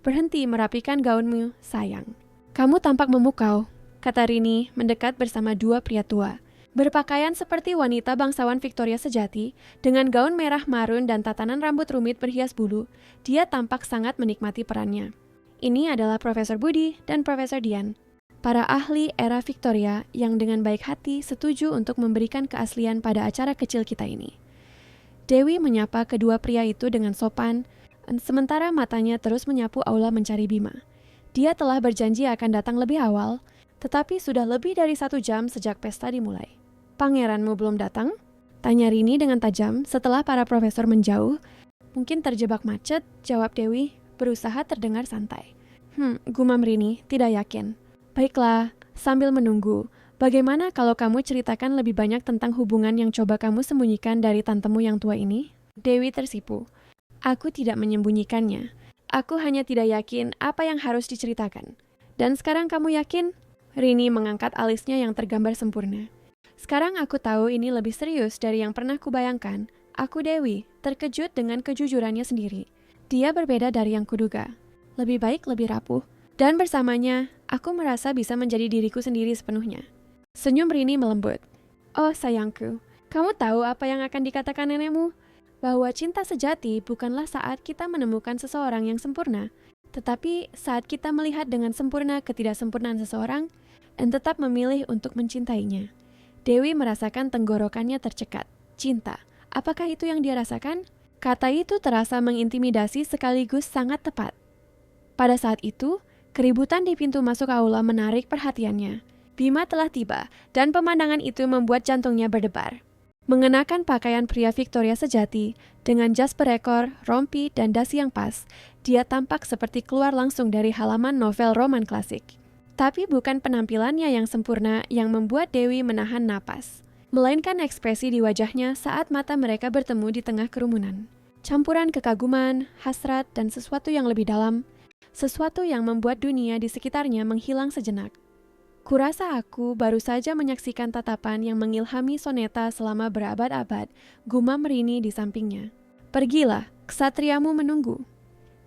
Berhenti merapikan gaunmu, sayang. Kamu tampak memukau, kata Rini mendekat bersama dua pria tua. Berpakaian seperti wanita bangsawan Victoria sejati, dengan gaun merah marun dan tatanan rambut rumit berhias bulu, dia tampak sangat menikmati perannya. Ini adalah Profesor Budi dan Profesor Dian, para ahli era Victoria yang dengan baik hati setuju untuk memberikan keaslian pada acara kecil kita ini. Dewi menyapa kedua pria itu dengan sopan, sementara matanya terus menyapu aula mencari Bima. Dia telah berjanji akan datang lebih awal, tetapi sudah lebih dari 1 jam sejak pesta dimulai. Pangeranmu belum datang? Tanya Rini dengan tajam setelah para profesor menjauh. Mungkin terjebak macet, jawab Dewi, berusaha terdengar santai. Gumam Rini, tidak yakin. Baiklah, sambil menunggu, bagaimana kalau kamu ceritakan lebih banyak tentang hubungan yang coba kamu sembunyikan dari tantemu yang tua ini? Dewi tersipu. Aku tidak menyembunyikannya. Aku hanya tidak yakin apa yang harus diceritakan. Dan sekarang kamu yakin? Rini mengangkat alisnya yang tergambar sempurna. Sekarang aku tahu ini lebih serius dari yang pernah kubayangkan. Aku Dewi, terkejut dengan kejujurannya sendiri. Dia berbeda dari yang kuduga. Lebih baik, lebih rapuh. Dan bersamanya, aku merasa bisa menjadi diriku sendiri sepenuhnya. Senyum Rini melembut. Oh sayangku, kamu tahu apa yang akan dikatakan nenekmu? bahwa cinta sejati bukanlah saat kita menemukan seseorang yang sempurna, tetapi saat kita melihat dengan sempurna ketidaksempurnaan seseorang dan tetap memilih untuk mencintainya. Dewi merasakan tenggorokannya tercekat. Cinta, apakah itu yang dia rasakan? Kata itu terasa mengintimidasi sekaligus sangat tepat. Pada saat itu, keributan di pintu masuk aula menarik perhatiannya. Bima telah tiba, dan pemandangan itu membuat jantungnya berdebar. Mengenakan pakaian pria Victoria sejati, dengan jas berekor, rompi, dan dasi yang pas, dia tampak seperti keluar langsung dari halaman novel roman klasik. Tapi bukan penampilannya yang sempurna yang membuat Dewi menahan napas, melainkan ekspresi di wajahnya saat mata mereka bertemu di tengah kerumunan. Campuran kekaguman, hasrat, dan sesuatu yang lebih dalam, sesuatu yang membuat dunia di sekitarnya menghilang sejenak. Kurasa aku baru saja menyaksikan tatapan yang mengilhami Soneta selama berabad-abad, gumam Rini di sampingnya. Pergilah, ksatriamu menunggu.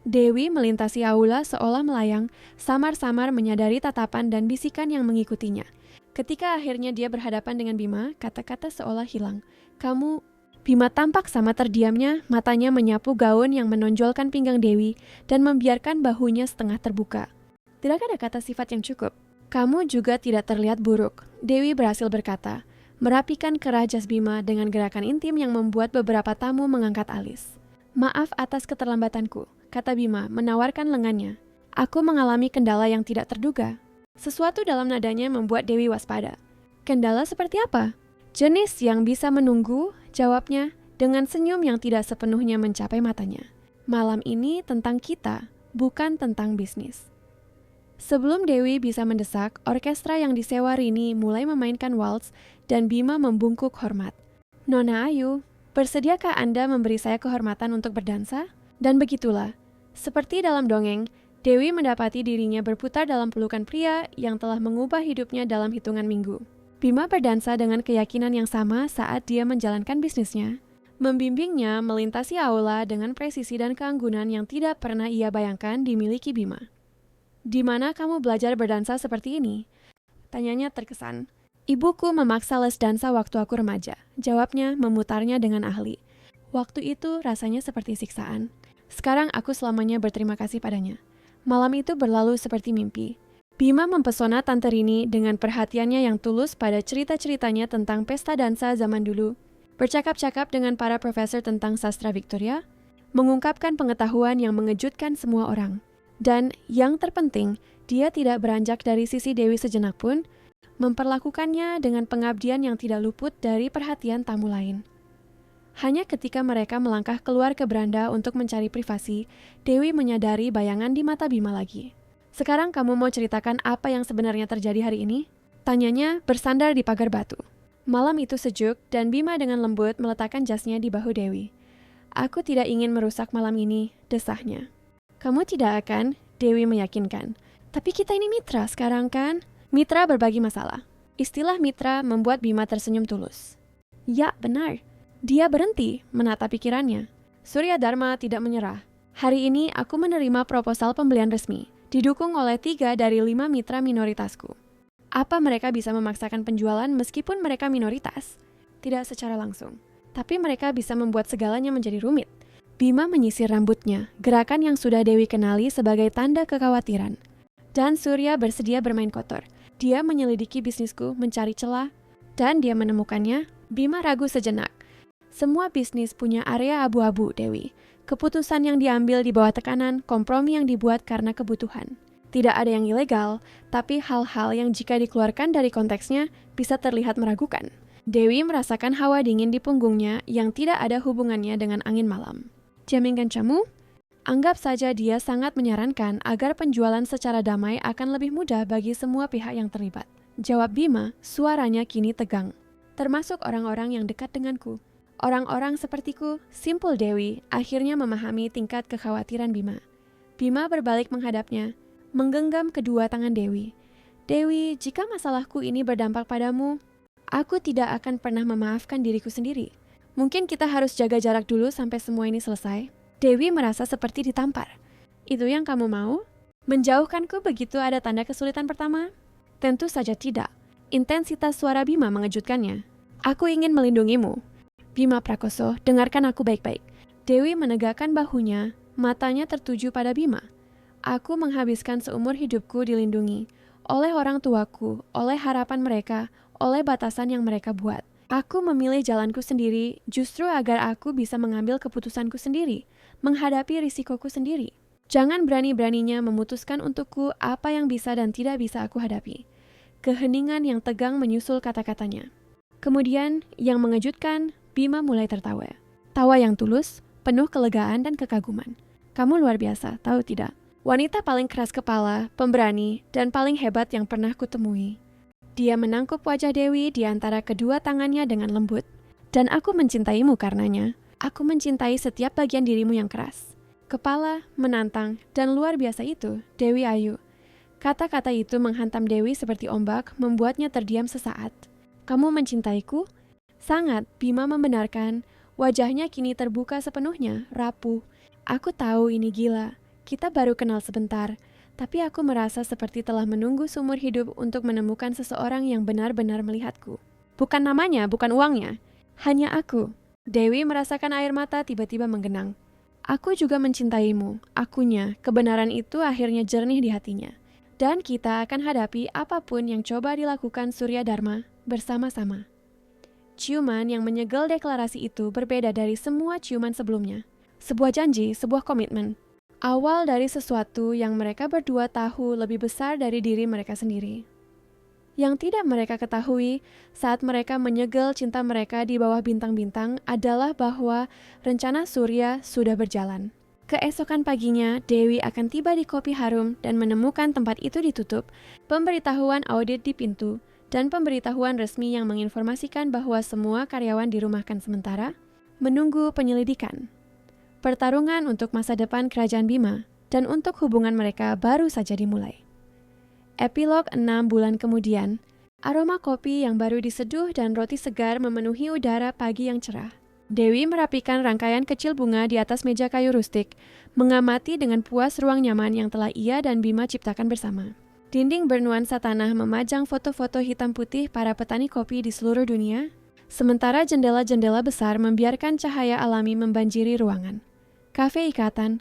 Dewi melintasi aula seolah melayang, samar-samar menyadari tatapan dan bisikan yang mengikutinya. Ketika akhirnya dia berhadapan dengan Bima, kata-kata seolah hilang. Kamu... Bima tampak sama terdiamnya, matanya menyapu gaun yang menonjolkan pinggang Dewi dan membiarkan bahunya setengah terbuka. Tidak ada kata sifat yang cukup. Kamu juga tidak terlihat buruk, Dewi berhasil berkata, merapikan kerah jas Bima dengan gerakan intim yang membuat beberapa tamu mengangkat alis. Maaf atas keterlambatanku, kata Bima menawarkan lengannya. Aku mengalami kendala yang tidak terduga. Sesuatu dalam nadanya membuat Dewi waspada. Kendala seperti apa? Jenis yang bisa menunggu, jawabnya dengan senyum yang tidak sepenuhnya mencapai matanya. Malam ini tentang kita, bukan tentang bisnis. Sebelum Dewi bisa mendesak, orkestra yang disewa Rini mulai memainkan waltz dan Bima membungkuk hormat. Nona Ayu, bersediakah Anda memberi saya kehormatan untuk berdansa? Dan begitulah, seperti dalam dongeng, Dewi mendapati dirinya berputar dalam pelukan pria yang telah mengubah hidupnya dalam hitungan minggu. Bima berdansa dengan keyakinan yang sama saat dia menjalankan bisnisnya. Membimbingnya melintasi aula dengan presisi dan keanggunan yang tidak pernah ia bayangkan dimiliki Bima. Di mana kamu belajar berdansa seperti ini? Tanyanya terkesan. Ibuku memaksa les dansa waktu aku remaja. Jawabnya memutarnya dengan ahli. Waktu itu rasanya seperti siksaan. Sekarang aku selamanya berterima kasih padanya. Malam itu berlalu seperti mimpi. Bima mempesona Tante Rini dengan perhatiannya yang tulus pada cerita-ceritanya tentang pesta dansa zaman dulu. Bercakap-cakap dengan para profesor tentang sastra Victoria, mengungkapkan pengetahuan yang mengejutkan semua orang. Dan yang terpenting, dia tidak beranjak dari sisi Dewi sejenak pun, memperlakukannya dengan pengabdian yang tidak luput dari perhatian tamu lain. Hanya ketika mereka melangkah keluar ke beranda untuk mencari privasi, Dewi menyadari bayangan di mata Bima lagi. Sekarang kamu mau ceritakan apa yang sebenarnya terjadi hari ini? Tanyanya bersandar di pagar batu. Malam itu sejuk dan Bima dengan lembut meletakkan jasnya di bahu Dewi. Aku tidak ingin merusak malam ini, desahnya. Kamu tidak akan, Dewi meyakinkan. Tapi kita ini mitra sekarang kan? Mitra berbagi masalah. Istilah mitra membuat Bima tersenyum tulus. Ya, benar. Dia berhenti menata pikirannya. Surya Dharma tidak menyerah. Hari ini aku menerima proposal pembelian resmi, didukung oleh 3 dari 5 mitra minoritasku. Apa mereka bisa memaksakan penjualan meskipun mereka minoritas? Tidak secara langsung. Tapi mereka bisa membuat segalanya menjadi rumit. Bima menyisir rambutnya, gerakan yang sudah Dewi kenali sebagai tanda kekhawatiran. Dan Surya bersedia bermain kotor. Dia menyelidiki bisnisku, mencari celah, dan dia menemukannya. Bima ragu sejenak. Semua bisnis punya area abu-abu, Dewi. Keputusan yang diambil di bawah tekanan, kompromi yang dibuat karena kebutuhan. Tidak ada yang ilegal, tapi hal-hal yang jika dikeluarkan dari konteksnya bisa terlihat meragukan. Dewi merasakan hawa dingin di punggungnya yang tidak ada hubungannya dengan angin malam. Jaminkan camu? Anggap saja dia sangat menyarankan agar penjualan secara damai akan lebih mudah bagi semua pihak yang terlibat. Jawab Bima, suaranya kini tegang. Termasuk orang-orang yang dekat denganku. Orang-orang sepertiku, simpul Dewi, akhirnya memahami tingkat kekhawatiran Bima. Bima berbalik menghadapnya, menggenggam kedua tangan Dewi. Dewi, jika masalahku ini berdampak padamu, aku tidak akan pernah memaafkan diriku sendiri. Mungkin kita harus jaga jarak dulu sampai semua ini selesai. Dewi merasa seperti ditampar. Itu yang kamu mau? Menjauhkanku begitu ada tanda kesulitan pertama? Tentu saja tidak. Intensitas suara Bima mengejutkannya. Aku ingin melindungimu. Bima Prakoso, dengarkan aku baik-baik. Dewi menegakkan bahunya, matanya tertuju pada Bima. Aku menghabiskan seumur hidupku dilindungi oleh orang tuaku, oleh harapan mereka, oleh batasan yang mereka buat. Aku memilih jalanku sendiri justru agar aku bisa mengambil keputusanku sendiri, menghadapi risikoku sendiri. Jangan berani-beraninya memutuskan untukku apa yang bisa dan tidak bisa aku hadapi. Keheningan yang tegang menyusul kata-katanya. Kemudian, yang mengejutkan, Bima mulai tertawa. Tawa yang tulus, penuh kelegaan dan kekaguman. Kamu luar biasa, tahu tidak? Wanita paling keras kepala, pemberani, dan paling hebat yang pernah kutemui. Dia menangkup wajah Dewi di antara kedua tangannya dengan lembut. Dan aku mencintaimu karenanya. Aku mencintai setiap bagian dirimu yang keras. Kepala, menantang, dan luar biasa itu, Dewi Ayu. Kata-kata itu menghantam Dewi seperti ombak, membuatnya terdiam sesaat. Kamu mencintaiku? Sangat, Bima membenarkan. Wajahnya kini terbuka sepenuhnya, rapuh. Aku tahu ini gila. Kita baru kenal sebentar, tapi aku merasa seperti telah menunggu seumur hidup untuk menemukan seseorang yang benar-benar melihatku. Bukan namanya, bukan uangnya. Hanya aku. Dewi merasakan air mata tiba-tiba menggenang. Aku juga mencintaimu, akunya. Kebenaran itu akhirnya jernih di hatinya. Dan kita akan hadapi apapun yang coba dilakukan Surya Dharma bersama-sama. Ciuman yang menyegel deklarasi itu berbeda dari semua ciuman sebelumnya. Sebuah janji, sebuah komitmen. Awal dari sesuatu yang mereka berdua tahu lebih besar dari diri mereka sendiri. Yang tidak mereka ketahui saat mereka menyegel cinta mereka di bawah bintang-bintang adalah bahwa rencana Surya sudah berjalan. Keesokan paginya, Dewi akan tiba di Kopi Harum dan menemukan tempat itu ditutup, pemberitahuan audit di pintu, dan pemberitahuan resmi yang menginformasikan bahwa semua karyawan dirumahkan sementara, menunggu penyelidikan. Pertarungan untuk masa depan Kerajaan Bima dan untuk hubungan mereka baru saja dimulai. Epilog 6 bulan kemudian, aroma kopi yang baru diseduh dan roti segar memenuhi udara pagi yang cerah. Dewi merapikan rangkaian kecil bunga di atas meja kayu rustik, mengamati dengan puas ruang nyaman yang telah ia dan Bima ciptakan bersama. Dinding bernuansa tanah memajang foto-foto hitam putih para petani kopi di seluruh dunia, sementara jendela-jendela besar membiarkan cahaya alami membanjiri ruangan. Kafe Ikatan,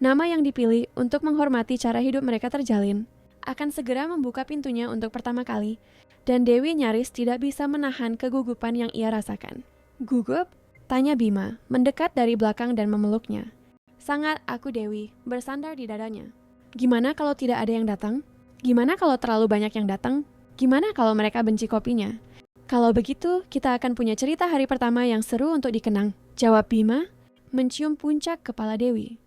nama yang dipilih untuk menghormati cara hidup mereka terjalin, akan segera membuka pintunya untuk pertama kali, dan Dewi nyaris tidak bisa menahan kegugupan yang ia rasakan. Gugup? Tanya Bima, mendekat dari belakang dan memeluknya. Sangat, aku Dewi, bersandar di dadanya. Gimana kalau tidak ada yang datang? Gimana kalau terlalu banyak yang datang? Gimana kalau mereka benci kopinya? Kalau begitu, kita akan punya cerita hari pertama yang seru untuk dikenang, jawab Bima, mencium puncak kepala Dewi.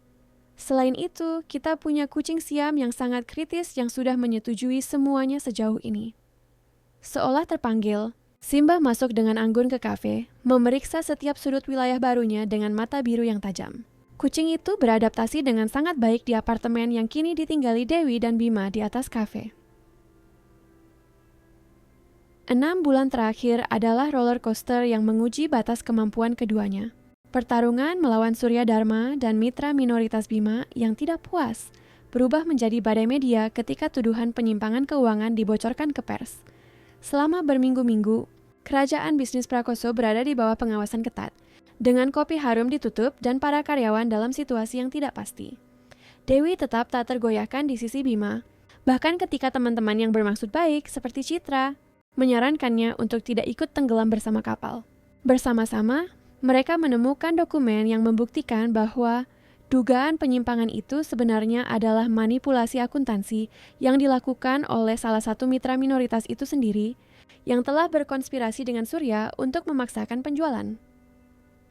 Selain itu, kita punya kucing Siam yang sangat kritis yang sudah menyetujui semuanya sejauh ini. Seolah terpanggil, Simba masuk dengan anggun ke kafe, memeriksa setiap sudut wilayah barunya dengan mata biru yang tajam. Kucing itu beradaptasi dengan sangat baik di apartemen yang kini ditinggali Dewi dan Bima di atas kafe. 6 bulan terakhir adalah roller coaster yang menguji batas kemampuan keduanya. Pertarungan melawan Surya Dharma dan mitra minoritas Bima yang tidak puas berubah menjadi badai media ketika tuduhan penyimpangan keuangan dibocorkan ke pers. Selama berminggu-minggu, kerajaan bisnis Prakoso berada di bawah pengawasan ketat, dengan Kopi Harum ditutup dan para karyawan dalam situasi yang tidak pasti. Dewi tetap tak tergoyahkan di sisi Bima, bahkan ketika teman-teman yang bermaksud baik seperti Citra menyarankannya untuk tidak ikut tenggelam bersama kapal. Bersama-sama, mereka menemukan dokumen yang membuktikan bahwa dugaan penyimpangan itu sebenarnya adalah manipulasi akuntansi yang dilakukan oleh salah satu mitra minoritas itu sendiri yang telah berkonspirasi dengan Surya untuk memaksakan penjualan.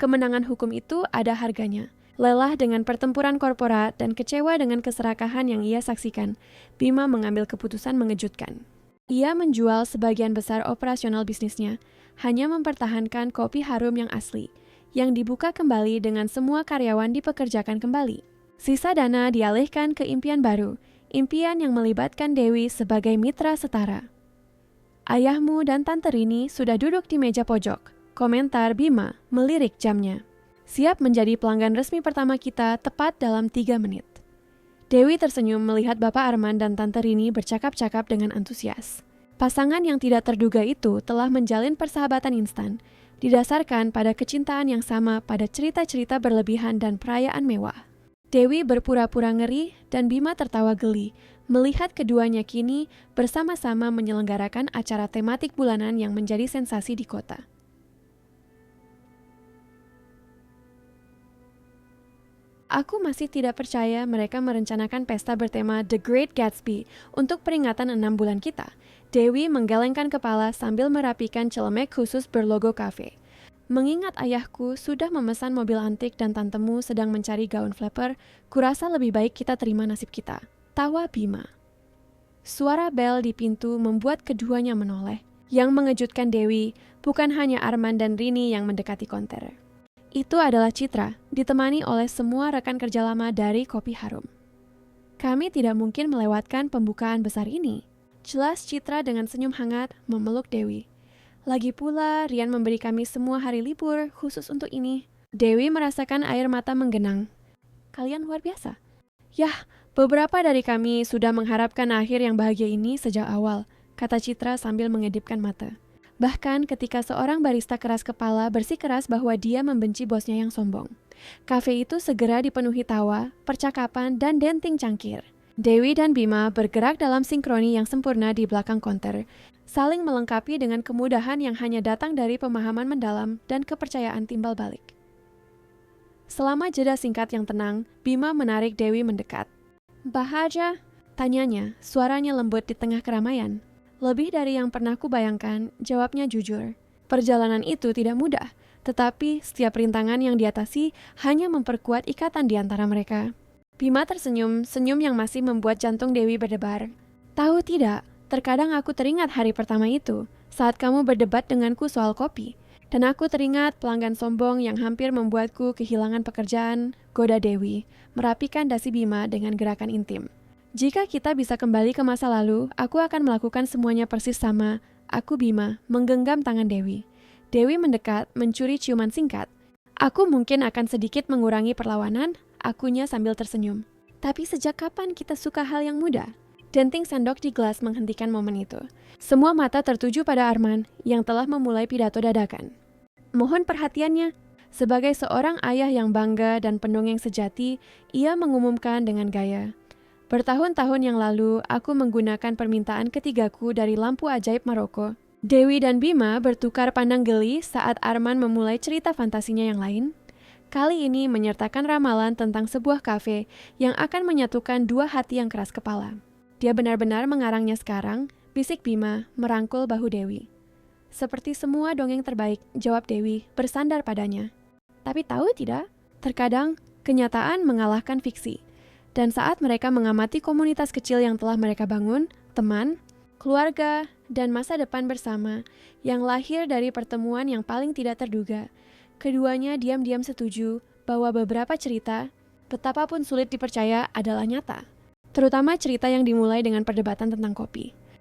Kemenangan hukum itu ada harganya. Lelah dengan pertempuran korporat dan kecewa dengan keserakahan yang ia saksikan, Bima mengambil keputusan mengejutkan. Ia menjual sebagian besar operasional bisnisnya, hanya mempertahankan Kopi Harum yang asli, yang dibuka kembali dengan semua karyawan dipekerjakan kembali. Sisa dana dialihkan ke impian baru, impian yang melibatkan Dewi sebagai mitra setara. Ayahmu dan Tante Rini sudah duduk di meja pojok, komentar Bima melirik jamnya. Siap menjadi pelanggan resmi pertama kita tepat dalam 3 menit. Dewi tersenyum melihat Bapak Arman dan Tante Rini bercakap-cakap dengan antusias. Pasangan yang tidak terduga itu telah menjalin persahabatan instan, didasarkan pada kecintaan yang sama pada cerita-cerita berlebihan dan perayaan mewah. Dewi berpura-pura ngeri dan Bima tertawa geli melihat keduanya kini bersama-sama menyelenggarakan acara tematik bulanan yang menjadi sensasi di kota. Aku masih tidak percaya mereka merencanakan pesta bertema The Great Gatsby untuk peringatan 6 bulan kita. Dewi menggelengkan kepala sambil merapikan celemek khusus berlogo kafe. Mengingat ayahku sudah memesan mobil antik dan tantemu sedang mencari gaun flapper, kurasa lebih baik kita terima nasib kita. Tawa Bima. Suara bel di pintu membuat keduanya menoleh. Yang mengejutkan Dewi bukan hanya Arman dan Rini yang mendekati konter. Itu adalah Citra, ditemani oleh semua rekan kerja lama dari Kopi Harum. Kami tidak mungkin melewatkan pembukaan besar ini. Jelas Citra dengan senyum hangat memeluk Dewi. Lagi pula, Rian memberi kami semua hari libur khusus untuk ini. Dewi merasakan air mata menggenang. Kalian luar biasa. Yah, beberapa dari kami sudah mengharapkan akhir yang bahagia ini sejak awal, kata Citra sambil mengedipkan mata. Bahkan ketika seorang barista keras kepala bersikeras bahwa dia membenci bosnya yang sombong. Kafe itu segera dipenuhi tawa, percakapan, dan denting cangkir. Dewi dan Bima bergerak dalam sinkroni yang sempurna di belakang konter, saling melengkapi dengan kemudahan yang hanya datang dari pemahaman mendalam dan kepercayaan timbal balik. Selama jeda singkat yang tenang, Bima menarik Dewi mendekat. "Bahagia?" tanyanya, suaranya lembut di tengah keramaian. Lebih dari yang pernah kubayangkan, jawabnya jujur. Perjalanan itu tidak mudah, tetapi setiap rintangan yang diatasi hanya memperkuat ikatan di antara mereka. Bima tersenyum, senyum yang masih membuat jantung Dewi berdebar. Tahu tidak, terkadang aku teringat hari pertama itu, saat kamu berdebat denganku soal kopi. Dan aku teringat pelanggan sombong yang hampir membuatku kehilangan pekerjaan, goda Dewi, merapikan dasi Bima dengan gerakan intim. Jika kita bisa kembali ke masa lalu, aku akan melakukan semuanya persis sama. Aku Bima, menggenggam tangan Dewi. Dewi mendekat, mencuri ciuman singkat. Aku mungkin akan sedikit mengurangi perlawanan, akunya sambil tersenyum. Tapi sejak kapan kita suka hal yang mudah? Denting sendok di gelas menghentikan momen itu. Semua mata tertuju pada Arman yang telah memulai pidato dadakan. Mohon perhatiannya. Sebagai seorang ayah yang bangga dan pendongeng sejati, ia mengumumkan dengan gaya. Bertahun-tahun yang lalu, aku menggunakan permintaan ketigaku dari lampu ajaib Maroko. Dewi dan Bima bertukar pandang geli saat Arman memulai cerita fantasinya yang lain. Kali ini menyertakan ramalan tentang sebuah kafe yang akan menyatukan dua hati yang keras kepala. Dia benar-benar mengarangnya sekarang, bisik Bima merangkul bahu Dewi. Seperti semua dongeng terbaik, jawab Dewi, bersandar padanya. Tapi tahu tidak, terkadang kenyataan mengalahkan fiksi. Dan saat mereka mengamati komunitas kecil yang telah mereka bangun, teman, keluarga, dan masa depan bersama yang lahir dari pertemuan yang paling tidak terduga, keduanya diam-diam setuju bahwa beberapa cerita, betapapun sulit dipercaya, adalah nyata. Terutama cerita yang dimulai dengan perdebatan tentang kopi.